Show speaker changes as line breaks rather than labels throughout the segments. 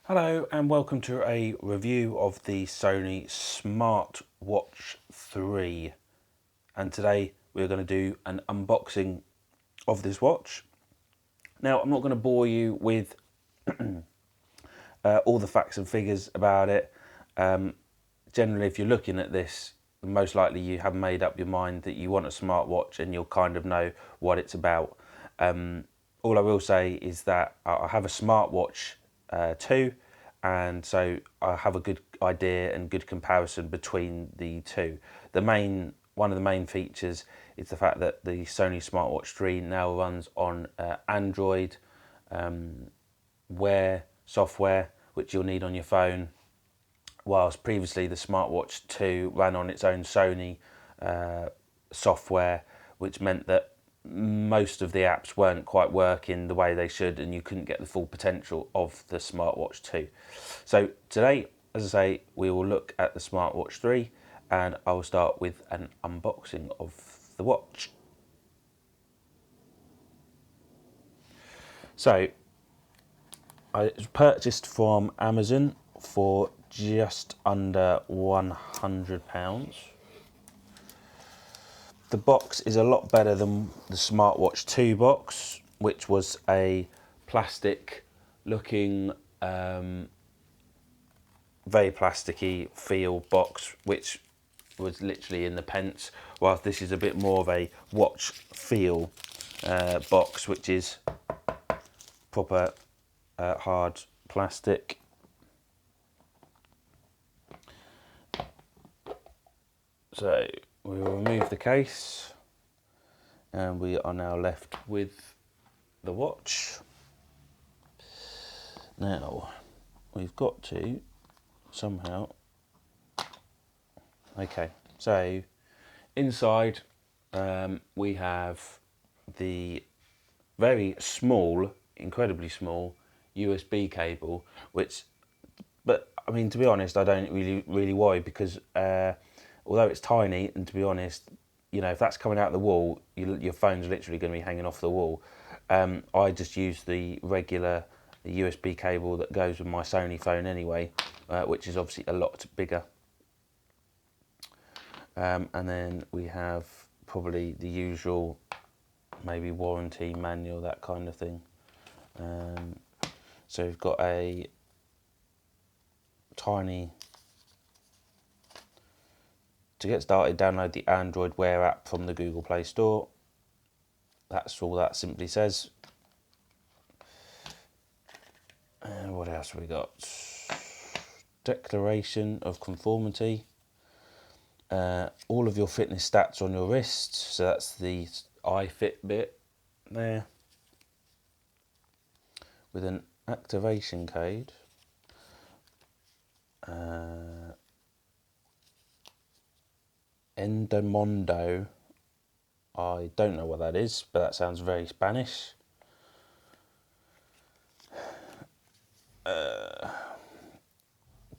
Hello and welcome to a review of the Sony SmartWatch 3, and today we're going to do an unboxing of this watch. Now I'm not going to bore you with all the facts and figures about it. Generally, if you're looking at this, most likely you have made up your mind that you want a smartwatch and you'll kind of know what it's about. All I will say is that I have a smartwatch 2, and so I have a good idea and good comparison between the two. One of the main features is the fact that the Sony SmartWatch 3 now runs on Android Wear software, which you'll need on your phone, whilst previously the SmartWatch 2 ran on its own Sony software, which meant that most of the apps weren't quite working the way they should and you couldn't get the full potential of the SmartWatch 2. So today, as I say, we will look at the SmartWatch 3 and I will start with an unboxing of the watch. So I purchased from Amazon for just under £100. The box is a lot better than the SmartWatch 2 box, which was a plastic looking, very plasticky feel box, which was literally in the pence, whilst this is a bit more of a watch feel box, which is proper hard plastic. So we will remove the case and we are now left with the watch. Now we've got to somehow, okay, so inside we have the very small, incredibly small USB cable, but I mean, to be honest, I don't really worry because although it's tiny, and to be honest, you know, if that's coming out the wall, your phone's literally going to be hanging off the wall. I just use the regular USB cable that goes with my Sony phone anyway, which is obviously a lot bigger. And then we have probably the usual, maybe warranty manual, that kind of thing. So we've got a tiny, to get started, download the Android Wear app from the Google Play Store. That's all that simply says. And what else have we got? Declaration of conformity. All of your fitness stats on your wrists. So that's the iFit bit there. With an activation code. Endomondo. I don't know what that is, but that sounds very Spanish.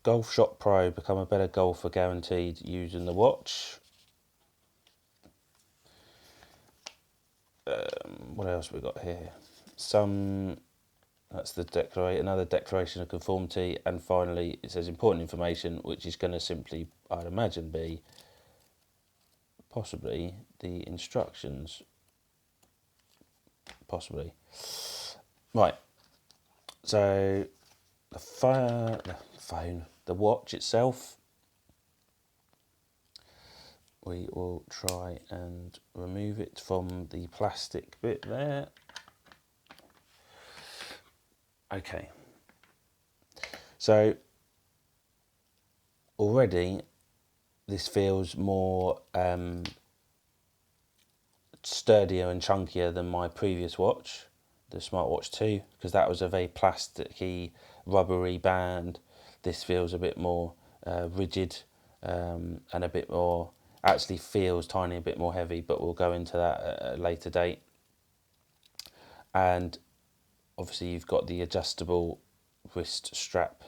Golf Shot Pro, become a better golfer guaranteed using the watch. What else have we got here? That's the another declaration of conformity, and finally it says important information, which is going to simply, I'd imagine, be possibly the instructions. Possibly. Right. So the watch itself, we will try and remove it from the plastic bit there. Okay. So already this feels more sturdier and chunkier than my previous watch, the SmartWatch 2, because that was a very plasticky, rubbery band. This feels a bit more rigid and a bit more, actually feels a bit more heavy, but we'll go into that at a later date. And obviously you've got the adjustable wrist strap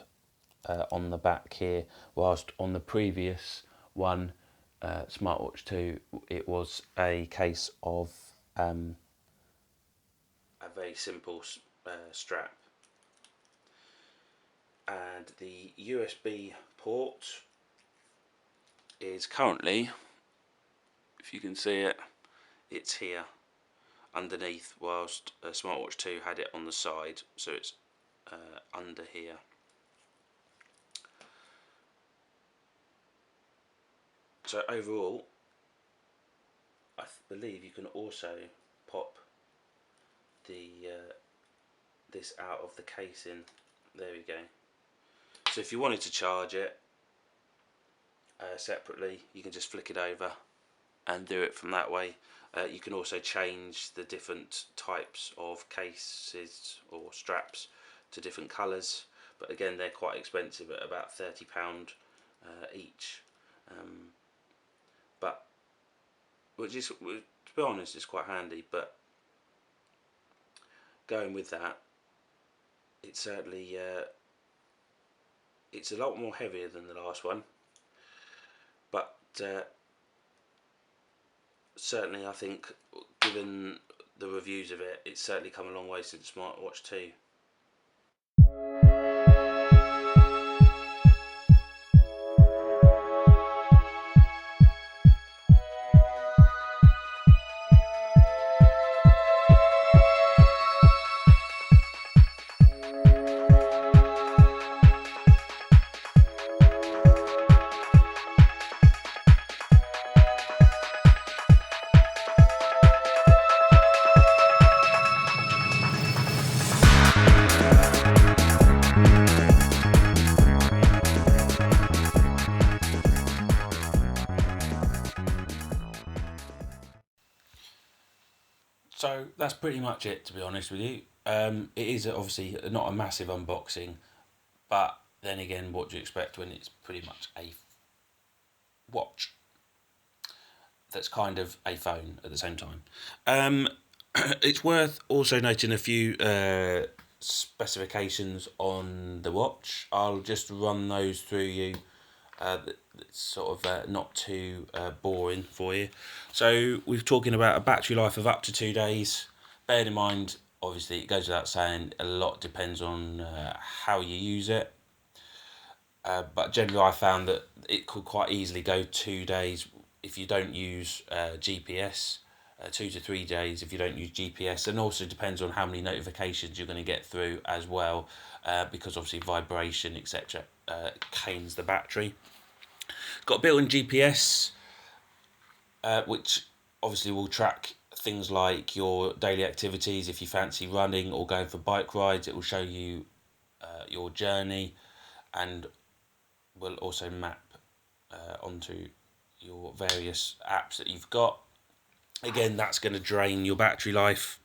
on the back here, whilst on the previous one, SmartWatch 2, it was a case of a very simple strap. and the USB port is currently, if you can see it, it's here underneath, whilst SmartWatch 2 had it on the side, so it's under here. So overall, I believe you can also pop the this out of the casing. There we go. So if you wanted to charge it separately, you can just flick it over and do it from that way. You can also change the different types of cases or straps to different colours, but again they're quite expensive at about £30 each, but which is, to be honest, is quite handy. But going with that, it's certainly it's a lot more heavier than the last one, but certainly I think, given the reviews of it, it's certainly come a long way since SmartWatch 2. So that's pretty much it, to be honest with you. It is obviously not a massive unboxing, but then again, what do you expect when it's pretty much a watch that's kind of a phone at the same time? It's worth also noting a few specifications on the watch. I'll just run those through you. It's sort of not too boring for you. So we're talking about a battery life of up to 2 days. Bear in mind, obviously, it goes without saying, a lot depends on how you use it. But generally, I found that it could quite easily go 2 days if you don't use GPS. 2 to 3 days if you don't use GPS, and also depends on how many notifications you're going to get through as well, because obviously vibration, etc., canes the battery. Got built-in GPS, which obviously will track things like your daily activities. If you fancy running or going for bike rides, it will show you your journey, and will also map onto your various apps that you've got. Again, that's going to drain your battery life.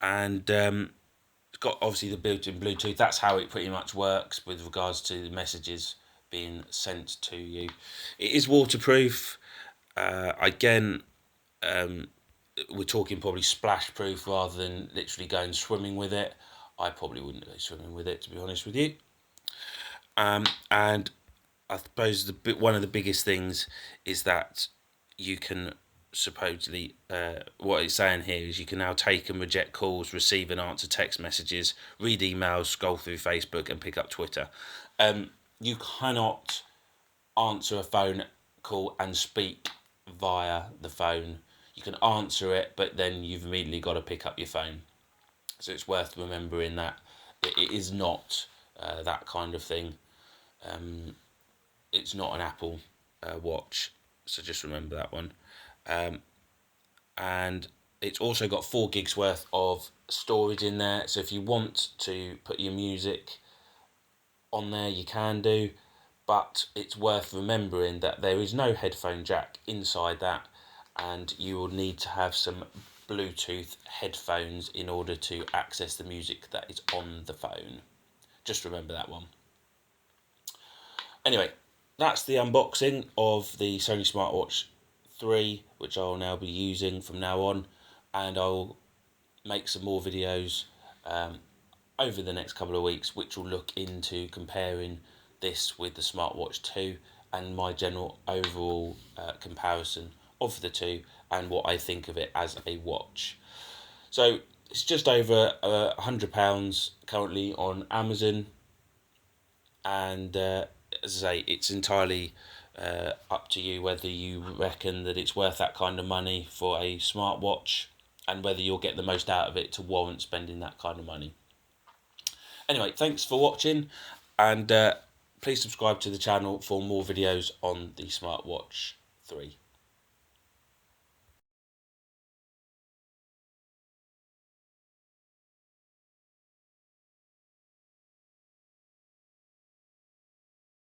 And it's got obviously the built-in Bluetooth. That's how it pretty much works with regards to the messages being sent to you. It is waterproof. Again, we're talking probably splash proof rather than literally going swimming with it. I probably wouldn't go swimming with it, to be honest with you. And I suppose one of the biggest things is that you can supposedly, what it's saying here is you can now take and reject calls, receive and answer text messages, read emails, scroll through Facebook and pick up Twitter. You cannot answer a phone call and speak via the phone. You can answer it, but then you've immediately got to pick up your phone. So it's worth remembering that it is not that kind of thing. It's not an Apple watch, so just remember that one. And it's also got 4 gigs worth of storage in there, so if you want to put your music on there, you can do, but it's worth remembering that there is no headphone jack inside that, and you will need to have some Bluetooth headphones in order to access the music that is on the phone. Just remember that one. Anyway, that's the unboxing of the Sony SmartWatch 3, which I'll now be using from now on, and I'll make some more videos over the next couple of weeks, which will look into comparing this with the SmartWatch 2 and my general overall comparison of the two and what I think of it as a watch. So it's just over £100 currently on Amazon. and as I say, it's entirely up to you whether you reckon that it's worth that kind of money for a smartwatch, and whether you'll get the most out of it to warrant spending that kind of money. Anyway, thanks for watching, and please subscribe to the channel for more videos on the SmartWatch 3.